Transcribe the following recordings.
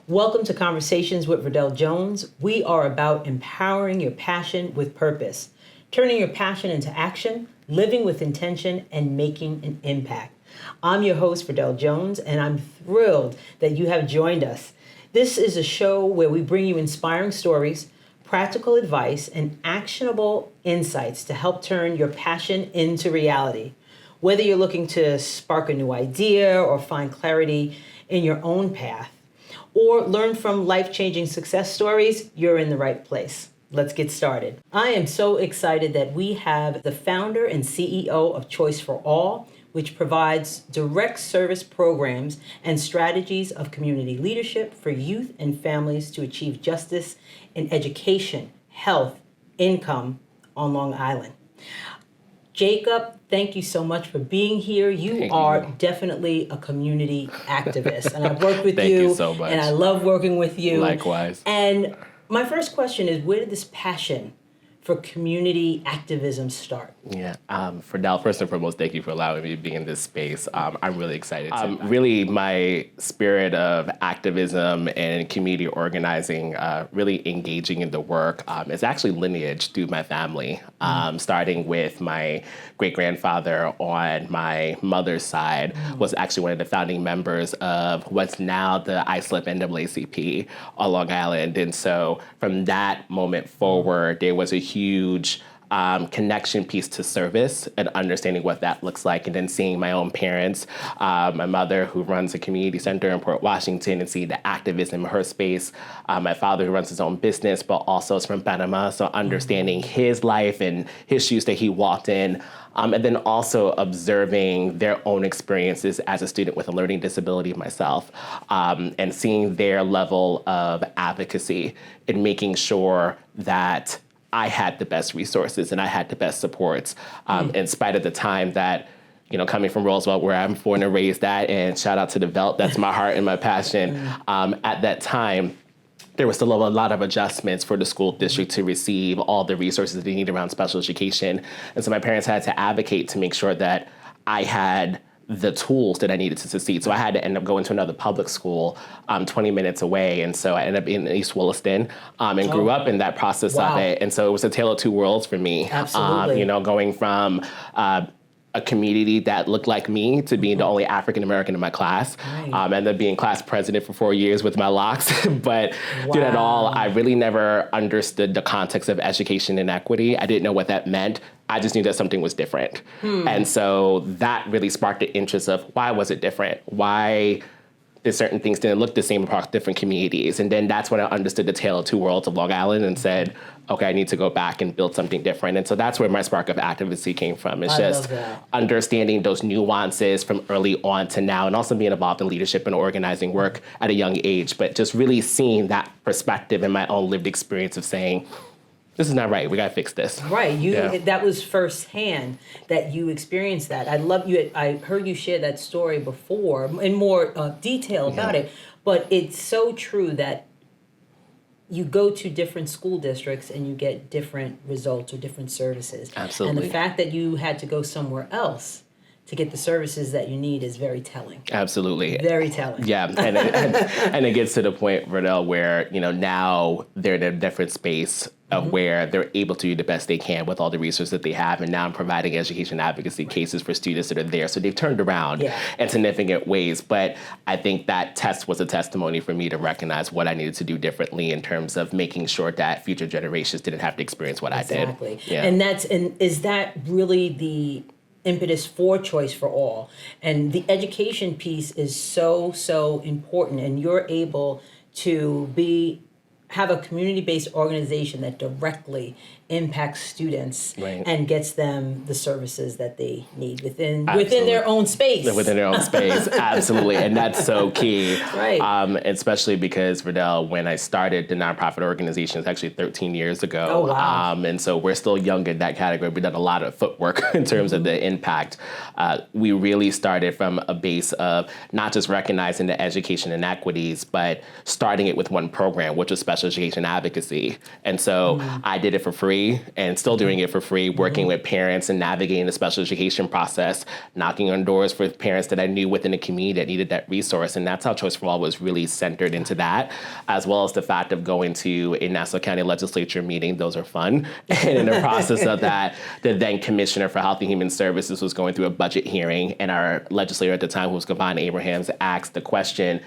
Welcome to Conversations with Verdel Jones. We are about empowering your passion with purpose, turning your passion into action, living with intention, and making an impact. I'm your host, Verdel Jones, and I'm thrilled that you have joined us. This is a show where we bring you inspiring stories, practical advice, and actionable insights to help turn your passion into reality. Whether you're looking to spark a new idea or find clarity in your own path, or learn from life-changing success stories, you're in the right place. Let's get started. I am so excited that we have the founder and CEO of Choice for All, which provides direct service programs and strategies of community leadership for youth and families to achieve justice in education, health, income on Long Island. Jacob, thank you so much for being here. You are definitely a community activist, and I've worked with Thank you so much. And I love working with you. Likewise. And my first question is, where did this passion for community activism start? Yeah, Verdel, first and foremost, thank you for allowing me to be in this space. I'm really excited. Really, my spirit of activism and community organizing, really engaging in the work, is actually lineage through my family, starting with my great-grandfather on my mother's side was actually one of the founding members of what's now the ISLIP NAACP on Long Island. And so from that moment forward, there was a huge connection piece to service and understanding what that looks like, and then seeing my own parents, my mother who runs a community center in Port Washington, and see the activism in her space, my father who runs his own business but also is from Panama, so understanding his life and his shoes that he walked in, and then also observing their own experiences as a student with a learning disability myself, and seeing their level of advocacy and making sure that I had the best resources and I had the best supports, in spite of the time that, coming from Roosevelt, where I'm born and raised at, and shout out to the Velt, that's my heart and my passion. At that time, there was still a lot of adjustments for the school district to receive all the resources they need around special education. And so my parents had to advocate to make sure that I had the tools that I needed to succeed. So I had to end up going to another public school 20 minutes away. And so I ended up in East Williston, and grew up in that process of it. And so it was a tale of two worlds for me. Absolutely. Going from a community that looked like me to being the only African-American in my class. I ended up being class president for 4 years with my locks. But through that all, I really never understood the context of education inequity. I didn't know what that meant. I just knew that something was different. And so that really sparked the interest of why was it different? Why did certain things didn't look the same across different communities? And then that's when I understood the tale of two worlds of Long Island and said, okay, I need to go back and build something different. And so that's where my spark of advocacy came from. It's just understanding those nuances from early on to now, and also being involved in leadership and organizing work at a young age, but just really seeing that perspective in my own lived experience of saying, this is not right. We got to fix this. Right. That was firsthand that you experienced that. I heard you share that story before in more detail about it, but it's so true that you go to different school districts and you get different results or different services. Absolutely. And the fact that you had to go somewhere else to get the services that you need is very telling. Absolutely. Very telling. Yeah, and it gets to the point, Verdel, where now they're in a different space of where they're able to do the best they can with all the resources that they have, and now I'm providing education advocacy cases for students that are there. So they've turned around in significant ways, but I think that test was a testimony for me to recognize what I needed to do differently in terms of making sure that future generations didn't have to experience what I did. Exactly. And is that really the impetus for Choice for All? And the education piece is so important, and you're able to have a community-based organization that directly impacts students and gets them the services that they need within their own space. Within their own space, absolutely. And that's so key. Right. Especially because, Verdel, when I started the nonprofit organization, it's actually 13 years ago. Oh, wow. And so we're still young in that category. We've done a lot of footwork in terms of the impact. We really started from a base of not just recognizing the education inequities, but starting it with one program, which was special education advocacy. And so I did it for free. free and still doing it for free, working with parents and navigating the special education process, knocking on doors for parents that I knew within the community that needed that resource. And that's how Choice for All was really centered into that, as well as the fact of going to a Nassau County Legislature meeting. Those are fun. And in the process of that, the then Commissioner for Health and Human Services was going through a budget hearing, and our legislator at the time, who was Gavon Abrahams, asked the question,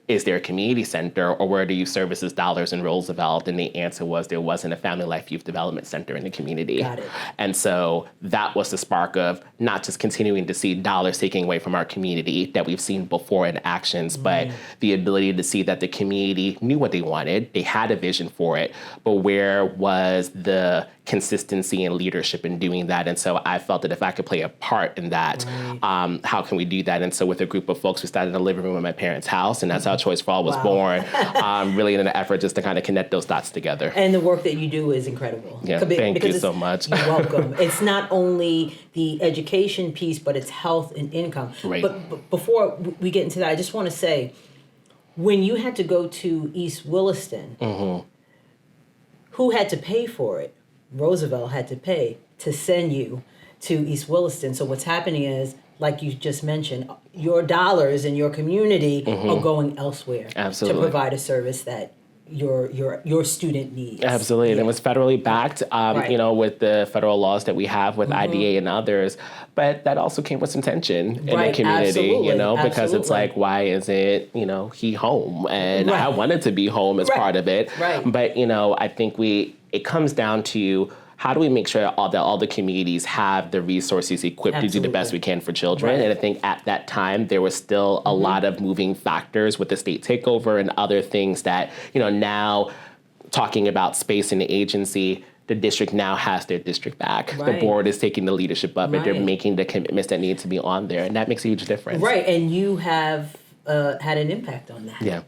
is there a community center, or where do you services dollars in Roosevelt? And the answer was there wasn't a Family Life Youth Development Center in the community. Got it. And so that was the spark of not just continuing to see dollars taking away from our community that we've seen before in actions, but the ability to see that the community knew what they wanted, they had a vision for it, but where was the consistency and leadership in doing that? And so I felt that if I could play a part in that, how can we do that? And so with a group of folks, we started in the living room of my parents' house, and that's how Choice for All was born, really in an effort just to kind of connect those dots together. And the work that you do is incredible. Yeah, thank you so much. You're welcome. It's not only the education piece, but it's health and income. Right. But before we get into that, I just want to say, when you had to go to East Williston, who had to pay for it? Roosevelt had to pay to send you to East Williston. So what's happening is, like you just mentioned, your dollars in your community are going elsewhere to provide a service that your student needs. Absolutely. And it was federally backed, you know, with the federal laws that we have with IDA and others. But that also came with some tension in the community, you know, because it's like, why isn't, you know, he home? And I wanted to be home as part of it. But, you know, I think it comes down to, how do we make sure all the communities have the resources equipped to do the best we can for children? And I think at that time, there was still a lot of moving factors with the state takeover and other things that, you know, now talking about space in the agency, the district now has their district back. The board is taking the leadership of it. They're making the commitments that need to be on there. And that makes a huge difference. And you have had an impact on that. Yeah.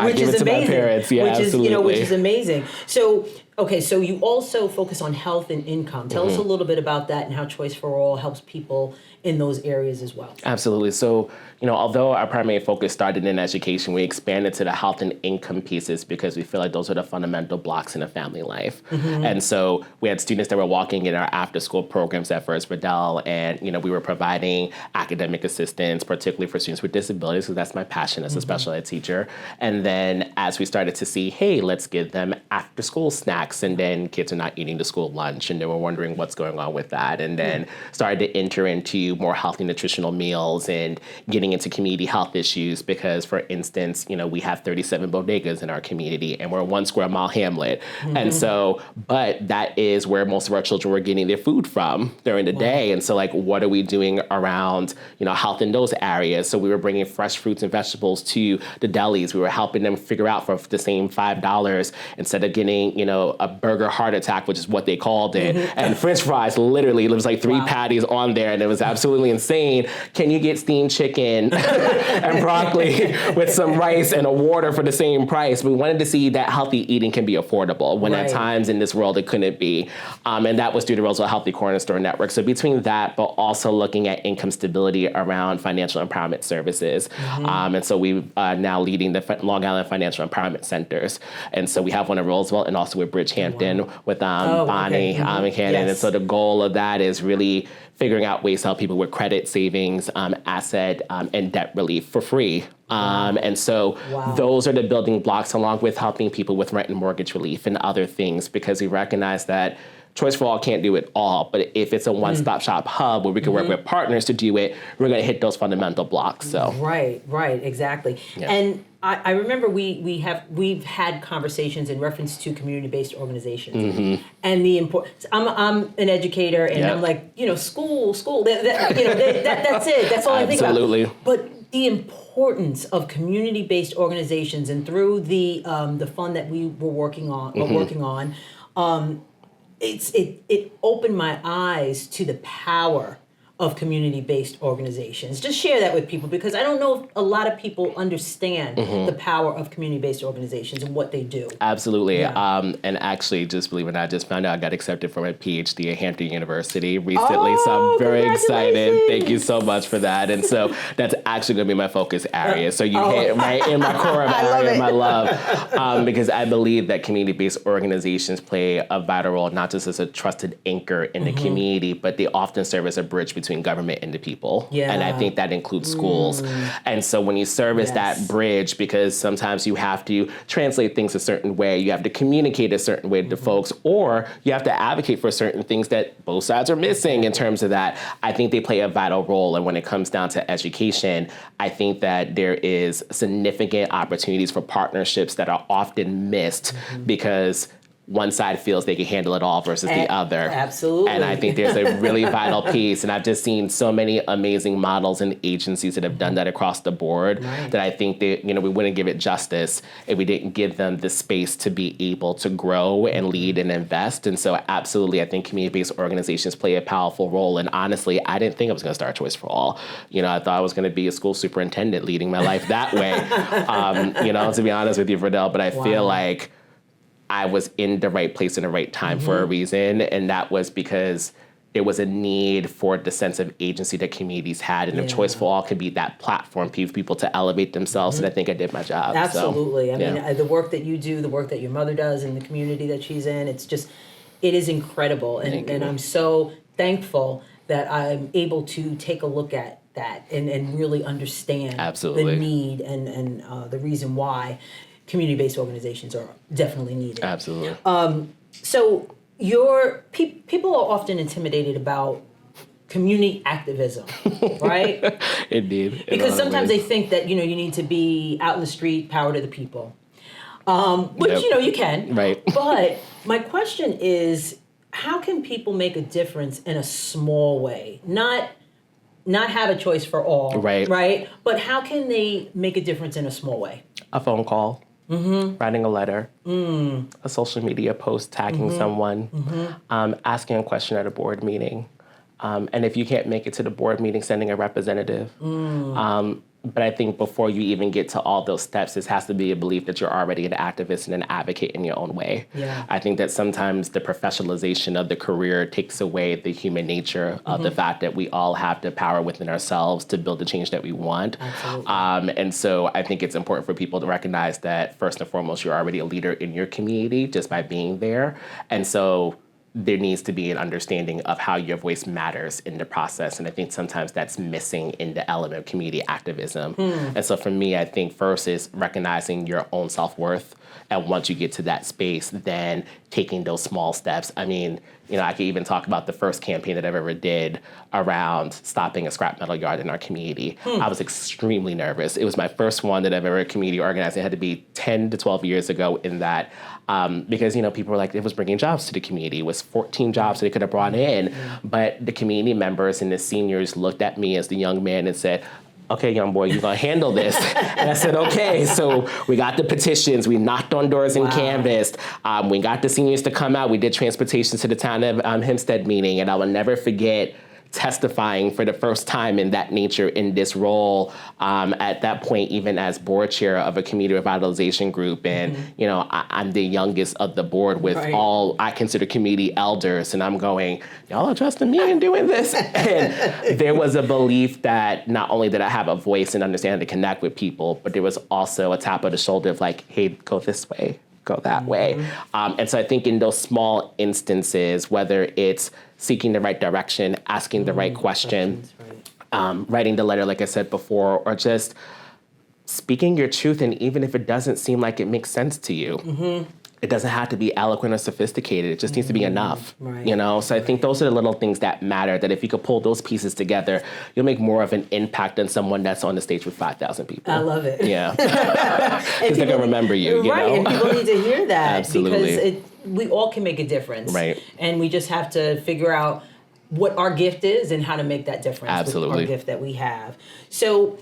Which is amazing. My parents. Yeah, absolutely. Which is amazing. So, okay, so you also focus on health and income. Tell us a little bit about that and how Choice for All helps people in those areas as well. Absolutely. So, you know, although our primary focus started in education, we expanded to the health and income pieces because we feel like those are the fundamental blocks in a family life. And so we had students that were walking in our after-school programs at first, Verdel, and, you know, we were providing academic assistance, particularly for students with disabilities, because that's my passion as a special ed teacher. And then as we started to see, hey, let's give them after-school snacks, and then kids are not eating the school lunch, and they were wondering what's going on with that, and then started to enter into more healthy nutritional meals and getting into community health issues because, for instance, you know, we have 37 bodegas in our community and we're a 1 square mile hamlet. And so, but that is where most of our children were getting their food from during the day. And so, like, what are we doing around, you know, health in those areas? So we were bringing fresh fruits and vegetables to the delis. We were helping them figure out for the same $5, instead of getting, you know, a burger heart attack, which is what they called it, and French fries, literally, there was like 3 patties on there, and it was absolutely insane. Can you get steamed chicken and broccoli with some rice and a water for the same price? We wanted to see that healthy eating can be affordable when at times in this world it couldn't be. And that was through the Roosevelt Healthy Corner Store Network. So between that, but also looking at income stability around financial empowerment services. And so we are now leading the Long Island Financial Empowerment Centers. And so we have one in Roosevelt and also with Bridgehampton with Bonnie and Cannon. And so the goal of that is really figuring out ways to help people with credit, savings, asset, and debt relief for free. And so those are the building blocks, along with helping people with rent and mortgage relief and other things, because we recognize that Choice for All can't do it all, but if it's a one-stop shop hub where we can work with partners to do it, we're going to hit those fundamental blocks. So right, exactly. And I remember we've had conversations in reference to community-based organizations and the importance. I'm an educator, and I'm like, you know, school. That's it. That's all I think about. Absolutely. But the importance of community-based organizations, and through the fund that we were working on. It opened my eyes to the power of community-based organizations. Just share that with people, because I don't know if a lot of people understand the power of community-based organizations and what they do. Absolutely. Yeah. And actually, just believe it or not, I just found out I got accepted for my PhD at Hampton University recently. So I'm very excited. Thank you so much for that. And so that's actually going to be my focus area. So you hit right in my core of area of my love. Because I believe that community-based organizations play a vital role, not just as a trusted anchor in the community, but they often serve as a bridge between government and the people. Yeah. And I think that includes schools. And so when you serve as that bridge, because sometimes you have to translate things a certain way, you have to communicate a certain way to folks, or you have to advocate for certain things that both sides are missing in terms of that. I think they play a vital role. And when it comes down to education, I think that there is significant opportunities for partnerships that are often missed because one side feels they can handle it all versus the other. Absolutely. And I think there's a really vital piece. And I've just seen so many amazing models and agencies that have done that across the board that I think that, we wouldn't give it justice if we didn't give them the space to be able to grow and lead and invest. And so absolutely, I think community-based organizations play a powerful role. And honestly, I didn't think I was going to start Choice for All. I thought I was going to be a school superintendent leading my life that way, to be honest with you, Verdel. But I feel like I was in the right place in the right time for a reason, and that was because there was a need for the sense of agency that communities had, and if Choice for All could be that platform for people to elevate themselves, and I think I did my job. Absolutely. I mean, the work that you do, the work that your mother does in the community that she's in, it is incredible, and I'm so thankful that I'm able to take a look at that and really understand the need and the reason why community-based organizations are definitely needed. Absolutely. So people are often intimidated about community activism, right? Indeed. Because sometimes they think that, you need to be out in the street, power to the people, which, you can. Right. But my question is, how can people make a difference in a small way? Not have a choice for all, right? But how can they make a difference in a small way? A phone call. Writing a letter, a social media post tagging someone, asking a question at a board meeting. And if you can't make it to the board meeting, sending a representative. But I think before you even get to all those steps, this has to be a belief that you're already an activist and an advocate in your own way. Yeah. I think that sometimes the professionalization of the career takes away the human nature of the fact that we all have the power within ourselves to build the change that we want. And so I think it's important for people to recognize that first and foremost, you're already a leader in your community just by being there. And so there needs to be an understanding of how your voice matters in the process. And I think sometimes that's missing in the element of community activism. And so for me, I think first is recognizing your own self-worth. And once you get to that space, then taking those small steps. I mean, I could even talk about the first campaign that I've ever did around stopping a scrap metal yard in our community. I was extremely nervous. It was my first one that I've ever community organized. It had to be 10 to 12 years ago in that, because, people were like, it was bringing jobs to the community. It was 14 jobs that they could have brought in. But the community members and the seniors looked at me as the young man and said, okay, young boy, you're going to handle this. And I said, okay. So we got the petitions. We knocked on doors and canvassed. We got the seniors to come out. We did transportation to the town of Hempstead meeting. And I will never forget testifying for the first time in that nature in this role, at that point, even as board chair of a community revitalization group. And, I'm the youngest of the board with all I consider community elders. And I'm going, y'all are trusting me in doing this? And there was a belief that not only did I have a voice and understand to connect with people, but there was also a tap of the shoulder of like, hey, go this way, go that way. And so I think in those small instances, whether it's seeking the right direction, asking the right question, writing the letter, like I said before, or just speaking your truth. And even if it doesn't seem like it makes sense to you, it doesn't have to be eloquent or sophisticated. It just needs to be enough, So I think those are the little things that matter, that if you could pull those pieces together, you'll make more of an impact than someone that's on the stage with 5,000 people. I love it. Yeah. Because they're going to remember you, you know? And people need to hear that. Absolutely. Because we all can make a difference. Right. And we just have to figure out what our gift is and how to make that difference with our gift that we have. So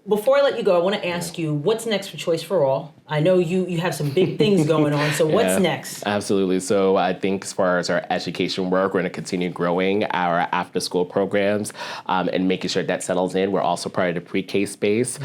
before I let you go, I want to ask you, what's next for Choice for All? I know you have some big things going on, so what's next? Absolutely. So I think as far as our education work, we're going to continue growing our after-school programs and making sure that settles in. We're also part of the pre-K space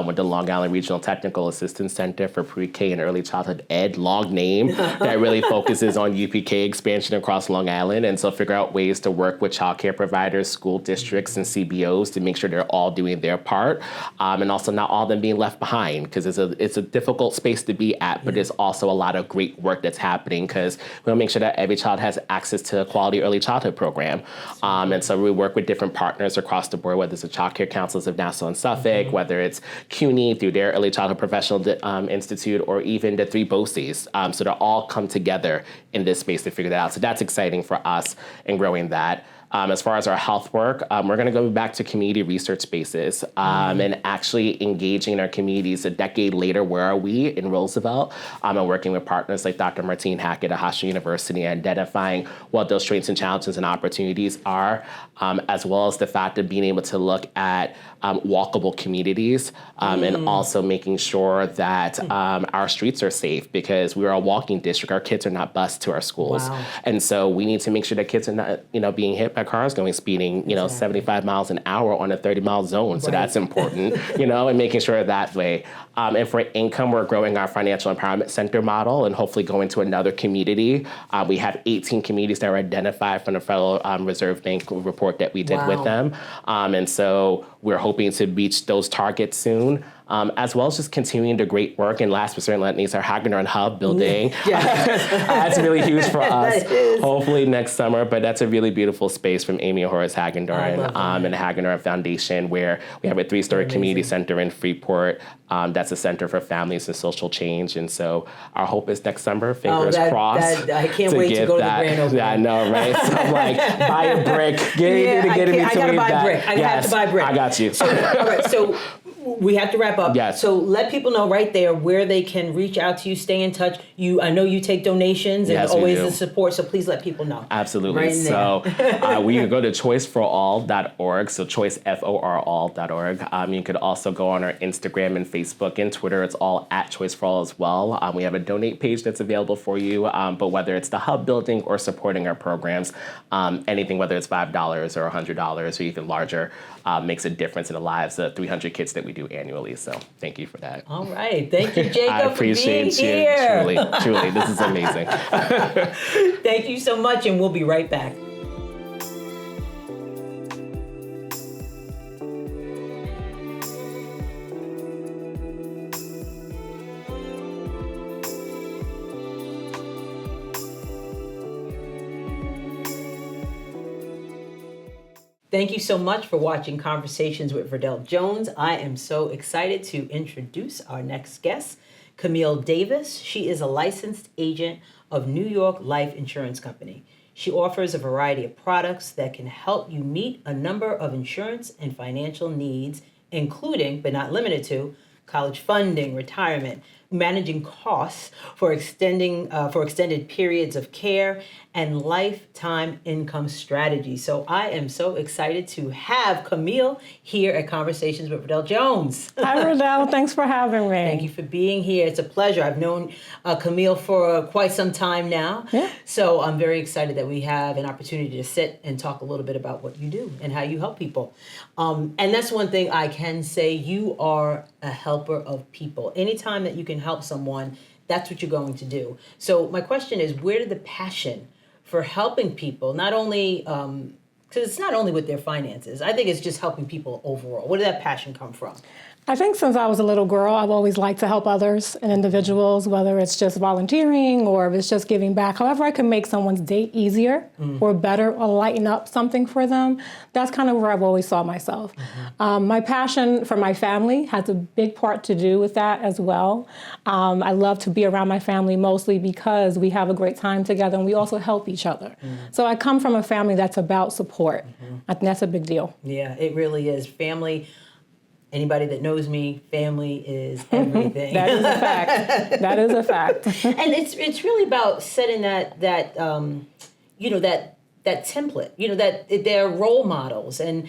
with the Long Island Regional Technical Assistance Center for Pre-K and Early Childhood Ed, long name, that really focuses on UPK expansion across Long Island. And so figure out ways to work with childcare providers, school districts, and CBOs to make sure they're all doing their part. And also not all of them being left behind, because it's a difficult space to be at, but there's also a lot of great work that's happening because we want to make sure that every child has access to a quality early childhood program. And so we work with different partners across the board, whether it's the Child Care Councils of Nassau and Suffolk, whether it's CUNY through their Early Childhood Professional Institute, or even the three BOCES. So they all come together in this space to figure that out. So that's exciting for us in growing that. As far as our health work, we're going to go back to community research spaces and actually engaging in our communities a decade later. Where are we in Roosevelt? And working with partners like Dr. Martine Hackett at Hofstra University and identifying what those strengths and challenges and opportunities are, as well as the fact of being able to look at walkable communities and also making sure that our streets are safe, because we're a walking district. Our kids are not bused to our schools. Wow. And so we need to make sure that kids are not, being hit by cars going speeding, 75 miles an hour on a 30-mile zone. So that's important, and making sure that way. And for income, we're growing our financial empowerment center model and hopefully going to another community. We have 18 communities that were identified from the Federal Reserve Bank report that we did with them. And so we're hoping to reach those targets soon. As well as just continuing the great work. And last but certainly not least, our Hagedorn Hub building. That's really huge for us. Hopefully next summer, but that's a really beautiful space from Amy and Horace Hagedorn and the Hagedorn Foundation, where we have a 3-story community center in Freeport. That's a center for families and social change. And so our hope is next summer, fingers crossed. I can't wait to go to the grand opening. Yeah, I know, right? So I'm like, buy a brick. I gotta buy a brick. I have to buy a brick. I got you. All right, so we have to wrap up. Yes. So let people know right there where they can reach out to you, stay in touch. I know you take donations and always the support, so please let people know. Absolutely. Right So we can go to choiceforall.org, so choiceforall.org. You could also go on our Instagram and Facebook and Twitter. It's all at Choice for All as well. We have a donate page that's available for you, but whether it's the hub building or supporting our programs, anything, whether it's $5 or $100 or even larger, makes a difference in the lives of 300 kids that we do annually. So thank you for that. All right. Thank you, Jacob, I appreciate for being here. Truly. This is amazing. Thank you so much, and we'll be right back. Thank you so much for watching Conversations with Verdel Jones. I am so excited to introduce our next guest, Camille Davis. She is a licensed agent of New York Life Insurance Company. She offers a variety of products that can help you meet a number of insurance and financial needs, including, but not limited to, college funding, retirement, managing costs for extended periods of care, and lifetime income strategy. So I am so excited to have Camille here at Conversations with Verdel Jones. Hi, Verdel. Thanks for having me. Thank you for being here. It's a pleasure. I've known Camille for quite some time now. Yeah. So I'm very excited that we have an opportunity to sit and talk a little bit about what you do and how you help people. And that's one thing I can say. You are a helper of people. Anytime that you can help someone, that's what you're going to do. So my question is, where did the passion for helping people, not only, because it's not only with their finances, I think it's just helping people overall. Where did that passion come from? I think since I was a little girl, I've always liked to help others and individuals, whether it's just volunteering or if it's just giving back. However I can make someone's day easier or better or lighten up something for them, that's kind of where I've always saw myself. My passion for my family has a big part to do with that as well. I love to be around my family mostly because we have a great time together and we also help each other. So I come from a family that's about support. I think that's a big deal. Yeah, it really is. Family. Anybody that knows me, family is everything. That is a fact. That is a fact. And it's really about setting that that template, that they're role models. And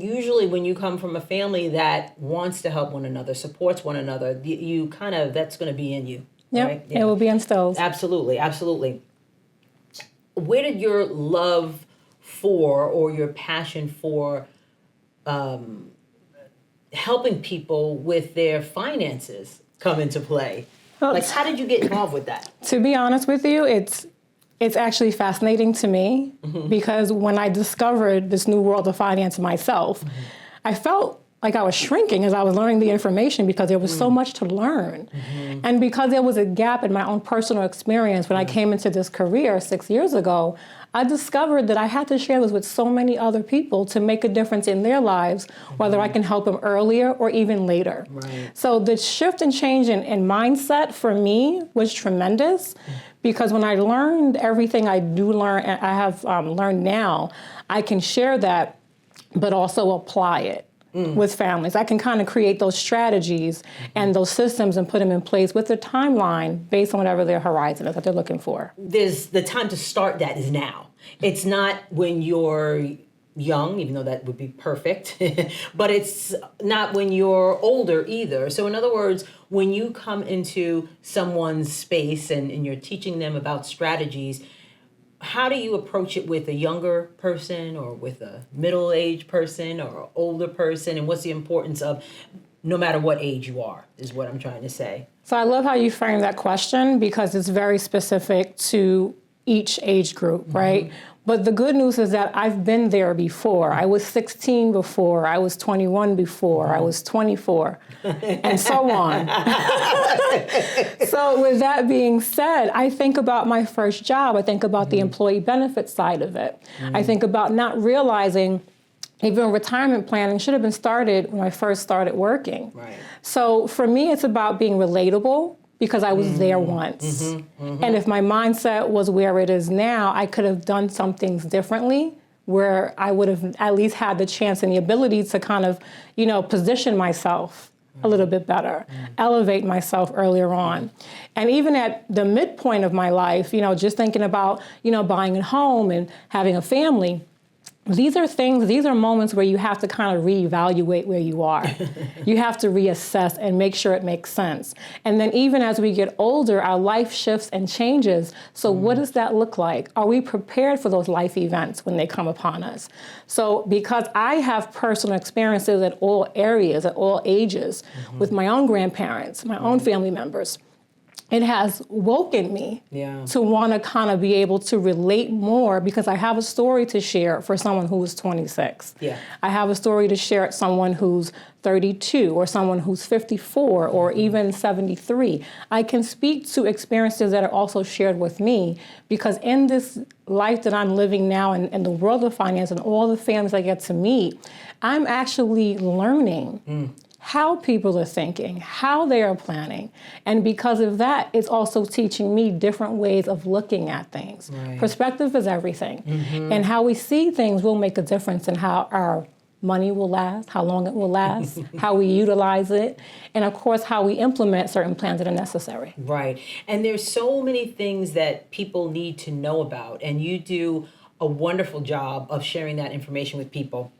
usually when you come from a family that wants to help one another, supports one another, you kind of, that's going to be in you. Yep, right? Yeah. It will be instilled. Absolutely, absolutely. Where did your love for, or your passion for helping people with their finances come into play? Like, how did you get involved with that? To be honest with you, it's actually fascinating to me because when I discovered this new world of finance myself, I felt like I was shrinking as I was learning the information because there was so much to learn. And because there was a gap in my own personal experience when I came into this career 6 years ago, I discovered that I had to share this with so many other people to make a difference in their lives, whether I can help them earlier or even later. Right. So the shift and change in mindset for me was tremendous because when I learned everything I do learn, and I have learned now, I can share that, but also apply it with families. I can kind of create those strategies and those systems and put them in place with the timeline based on whatever their horizon is that they're looking for. There's the time to start that is now. It's not when you're young, even though that would be perfect, but it's not when you're older either. So in other words, when you come into someone's space and you're teaching them about strategies, how do you approach it with a younger person or with a middle-aged person or an older person? And what's the importance of, no matter what age you are, is what I'm trying to say. So I love how you frame that question because it's very specific to each age group, right? But the good news is that I've been there before. I was 16 before, I was 21 before, I was 24, and so on. So with that being said, I think about my first job. I think about the employee benefit side of it. I think about not realizing even retirement planning should have been started when I first started working. Right. So for me, it's about being relatable because I was there once. And if my mindset was where it is now, I could have done some things differently where I would have at least had the chance and the ability to kind of, position myself a little bit better, elevate myself earlier on. And even at the midpoint of my life, just thinking about, buying a home and having a family, these are moments where you have to kind of reevaluate where you are. You have to reassess and make sure it makes sense. And then even as we get older, our life shifts and changes. So what does that look like? Are we prepared for those life events when they come upon us? So because I have personal experiences at all areas, at all ages, with my own grandparents, my own family members, it has woken me to want to kind of be able to relate more because I have a story to share for someone who is 26. Yeah. I have a story to share at someone who's 32 or someone who's 54 or even 73. I can speak to experiences that are also shared with me because in this life that I'm living now and the world of finance and all the families I get to meet, I'm actually learning how people are thinking, how they are planning. And because of that, it's also teaching me different ways of looking at things. Right. Perspective is everything. And how we see things will make a difference in how our money will last, how long it will last, how we utilize it, and of course, how we implement certain plans that are necessary. Right. And there's so many things that people need to know about, and you do a wonderful job of sharing that information with people.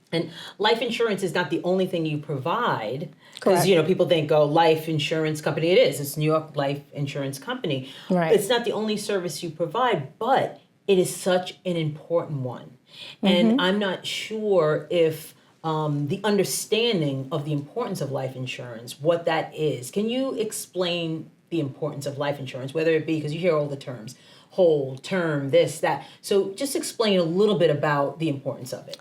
And life insurance is not the only thing you provide, because people think, oh, life insurance company. It is. It's New York Life Insurance Company. Right. It's not the only service you provide, but it is such an important one. And I'm not sure if the understanding of the importance of life insurance, what that is. Can you explain the importance of life insurance, whether it be, because you hear all the terms, whole, term, this, that. So just explain a little bit about the importance of it.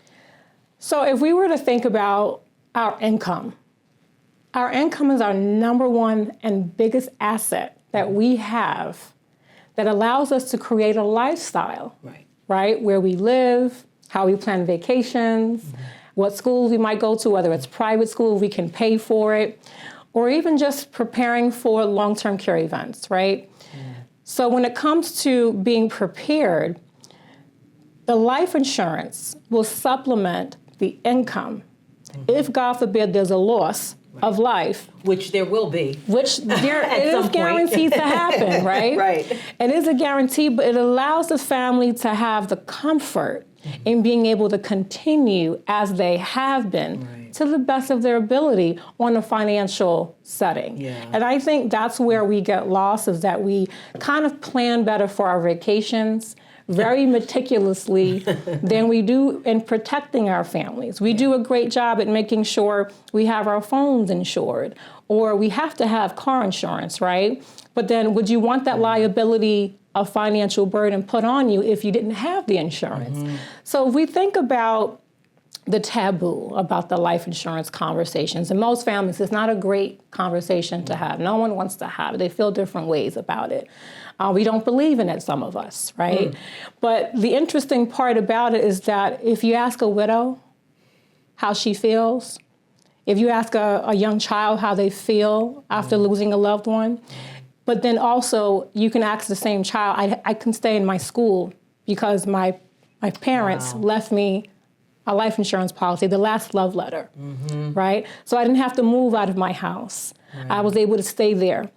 So if we were to think about our income is our number one and biggest asset that we have that allows us to create a lifestyle, right? Where we live, how we plan vacations, what schools we might go to, whether it's private school, we can pay for it, or even just preparing for long-term care events, right? So when it comes to being prepared, the life insurance will supplement the income. If, God forbid, there's a loss of life. Which there will be. Which there At it some is point. guaranteed to happen, right? Right. It is a guarantee, but it allows the family to have the comfort in being able to continue as they have been to the best of their ability on a financial setting. Yeah. And I think that's where we get lost, is that we kind of plan better for our vacations very meticulously than we do in protecting our families. We do a great job at making sure we have our phones insured, or we have to have car insurance, right? But then would you want that liability of financial burden put on you if you didn't have the insurance? So if we think about the taboo about the life insurance conversations, in most families, it's not a great conversation to have. No one wants to have it. They feel different ways about it. We don't believe in it, some of us, right? But the interesting part about it is that if you ask a widow how she feels, if you ask a young child how they feel after losing a loved one, but then also you can ask the same child, I can stay in my school because my parents left me a life insurance policy, the last love letter, right? So I didn't have to move out of my house. I was able to stay there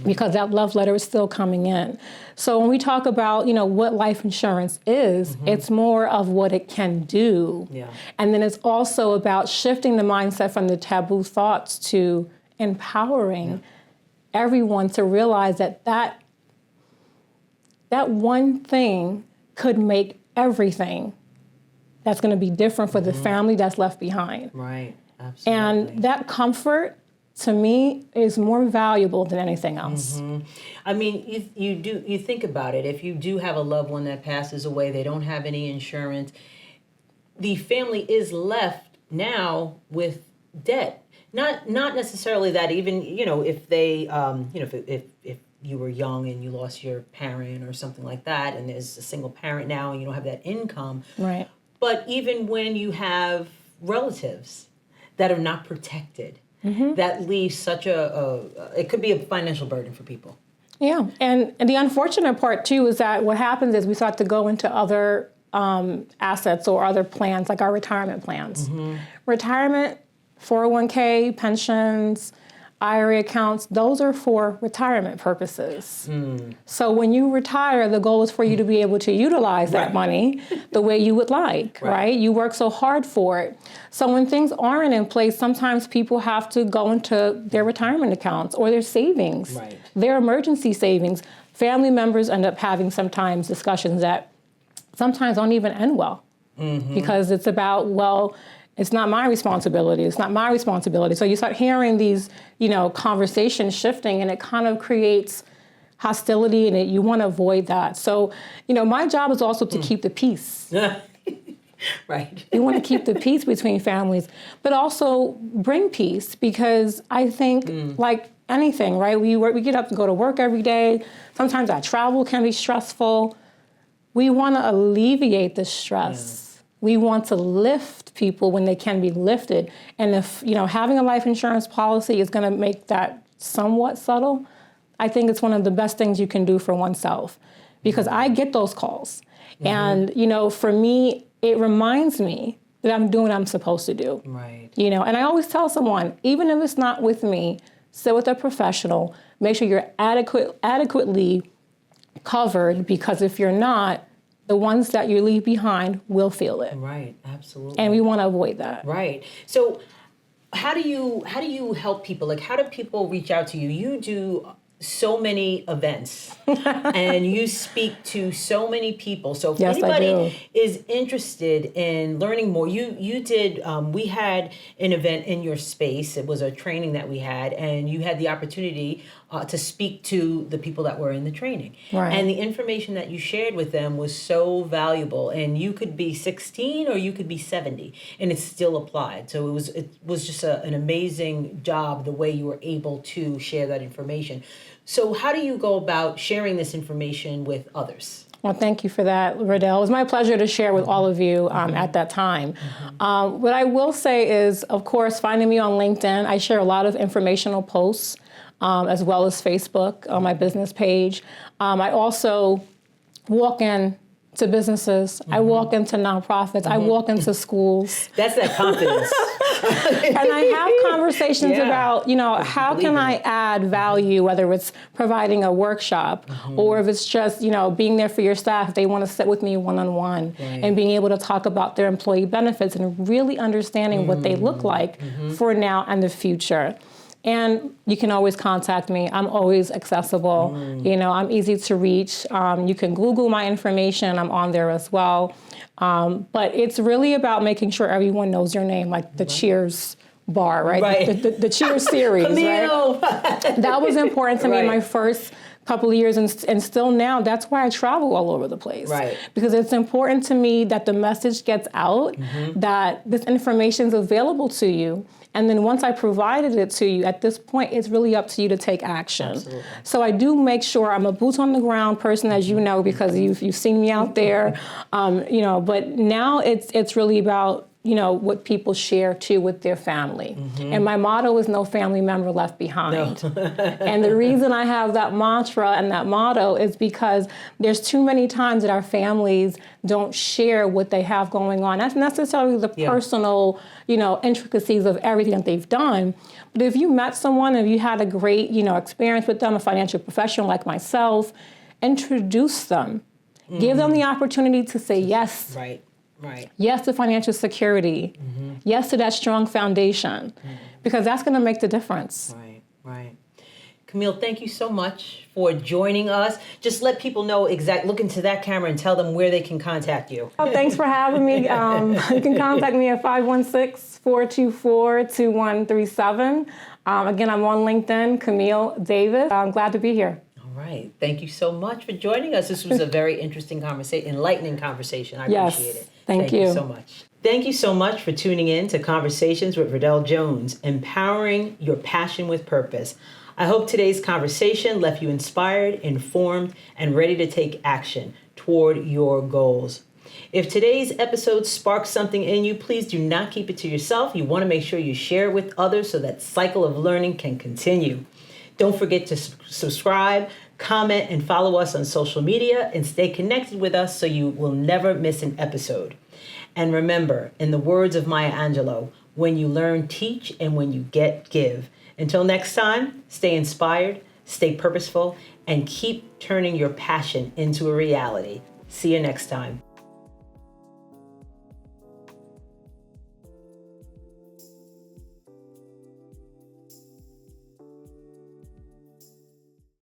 because that love letter is still coming in. So when we talk about, what life insurance is, it's more of what it can do. Yeah. And then it's also about shifting the mindset from the taboo thoughts to empowering everyone to realize that one thing could make everything that's going to be different for the family that's left behind. Right, absolutely. And that comfort, to me, is more valuable than anything else. I mean, you think about it. If you do have a loved one that passes away, they don't have any insurance, the family is left now with debt. Not necessarily that even, if they, if you were young and you lost your parent or something like that, and there's a single parent now and you don't have that income. Right. But even when you have relatives that are not protected, that leaves such it could be a financial burden for people. Yeah, and the unfortunate part too is that what happens is we start to go into other assets or other plans, like our retirement plans. Retirement, 401k, pensions, IRA accounts, those are for retirement purposes. So when you retire, the goal is for you to be able to utilize that money the way you would like, right? You work so hard for it. So when things aren't in place, sometimes people have to go into their retirement accounts or their savings, their emergency savings. Family members end up having sometimes discussions that sometimes don't even end well because it's about, well, it's not my responsibility. It's not my responsibility. So you start hearing these, conversations shifting, and it kind of creates hostility, and you want to avoid that. So, my job is also to keep the peace. Right. You want to keep the peace between families, but also bring peace, because I think, like anything, right? We get up and go to work every day. Sometimes our travel can be stressful. We want to alleviate the stress. We want to lift people when they can be lifted. And if, having a life insurance policy is going to make that somewhat subtle, I think it's one of the best things you can do for oneself. Because I get those calls. And, for me, it reminds me that I'm doing what I'm supposed to do. Right. And I always tell someone, even if it's not with me, sit with a professional, make sure you're adequately covered, because if you're not, the ones that you leave behind will feel it. Right, absolutely. And we want to avoid that. Right. So how do you help people? Like, how do people reach out to you? You do so many events and you speak to so many people. So if anybody is interested in learning more, you did, we had an event in your space. It was a training that we had, and you had the opportunity to speak to the people that were in the training. Right. And the information that you shared with them was so valuable. And you could be 16 or you could be 70, and it still applied. So it was just an amazing job the way you were able to share that information. So how do you go about sharing this information with others? Well, thank you for that, Verdel. It was my pleasure to share with all of you at that time. What I will say is, of course, finding me on LinkedIn. I share a lot of informational posts, as well as Facebook on my business page. I also walk in to businesses. I walk into nonprofits. I walk into schools. That's that confidence. And I have conversations about, how can I add value, whether it's providing a workshop or if it's just, being there for your staff if they want to sit with me one-on-one and being able to talk about their employee benefits and really understanding what they look like for now and the future. And you can always contact me. I'm always accessible. I'm easy to reach. You can Google my information. I'm on there as well. But it's really about making sure everyone knows your name, like the Cheers bar, right? The Cheers series, Camille. right? That was important to me my first couple of years, and still now. That's why I travel all over the place. Right. Because it's important to me that the message gets out, that this information is available to you. And then once I provided it to you, at this point, it's really up to you to take action. Absolutely. So I do make sure I'm a boots on the ground person, as you know, because you've seen me out there. But now it's really about what people share too with their family. And my motto is no family member left behind. No. And the reason I have that mantra and that motto is because there's too many times that our families don't share what they have going on. That's necessarily the personal, intricacies of everything that they've done. But if you met someone, if you had a great, experience with them, a financial professional like myself, introduce them. Give them the opportunity to say yes. Right. Yes to financial security. Yes to that strong foundation, because that's going to make the difference. Right. Camille, thank you so much for joining us. Just let people know look into that camera and tell them where they can contact you. Oh, thanks for having me. You can contact me at 516-424-2137. Again, I'm on LinkedIn, Camille Davis. I'm glad to be here. All right. Thank you so much for joining us. This was a very interesting enlightening conversation. I appreciate it. Thank you so much. Thank you so much for tuning in to Conversations with Verdel Jones, empowering your passion with purpose. I hope today's conversation left you inspired, informed, and ready to take action toward your goals. If today's episode sparked something in you, please do not keep it to yourself. You want to make sure you share it with others so that cycle of learning can continue. Don't forget to subscribe, comment, and follow us on social media, and stay connected with us so you will never miss an episode. And remember, in the words of Maya Angelou, when you learn, teach, and when you get, give. Until next time, stay inspired, stay purposeful, and keep turning your passion into a reality. See you next time.